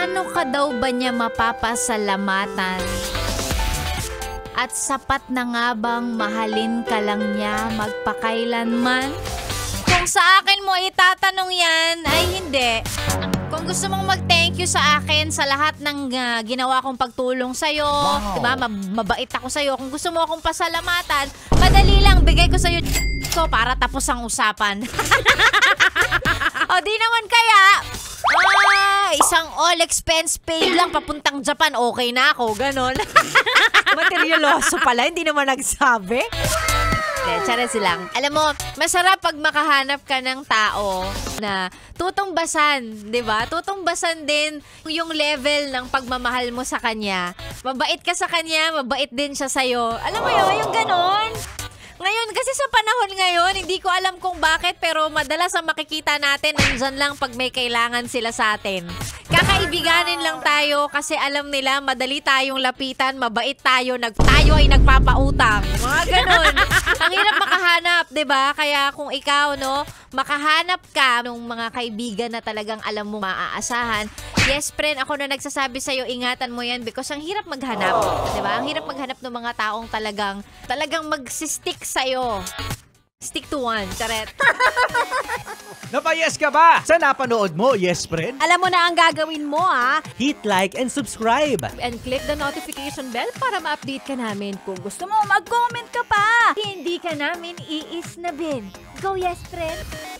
Paano ka daw ba niya mapapasalamatan? At sapat na nga bang mahalin ka lang niya magpakailanman? Kung sa akin mo itatanong yan, ay hindi. Kung gusto mong mag-thank you sa akin sa lahat ng ginawa kong pagtulong sa'yo, diba? Mabait ako sa'yo. Kung gusto mo akong pasalamatan, madali lang, bigay ko sa'yo ko para tapos ang usapan. O di naman kaya, isang all expense paid lang papuntang Japan, okay na ako, ganon. Materialoso pala, hindi naman nagsabi. Charas lang. Alam mo, masarap pag makahanap ka ng tao na tutungbasan, di ba? Tutungbasan din yung level ng pagmamahal mo sa kanya. Mabait ka sa kanya, mabait din siya sa'yo. Alam mo yun, yung ganon. Ngayon, kasi sa panahon ngayon, hindi ko alam kung bakit, pero madalas ang makikita natin, nandyan lang pag may kailangan sila sa atin. Kakaibiganin lang tayo kasi alam nila, madali tayong lapitan, mabait tayo, tayo ay nagpapautang. Mga ganon. Ang hirap makahanap, 'di ba? Kaya kung ikaw, no, makahanap ka ng mga kaibigan na talagang alam mo maaasahan. Yes, friend, ako na nagsasabi sa'yo, ingatan mo yan because ang hirap maghanap. 'Di ba? Ang hirap maghanap ng mga taong talagang magsistick sa'yo. Stick to one, charet. Napayes ka ba sa napanood mo, yes friend? Alam mo na ang gagawin mo, ha? Hit like and subscribe. And click the notification bell para ma-update ka namin. Kung gusto mo, mag-comment ka pa. Hindi ka namin iisnabin. Go, yes, friend!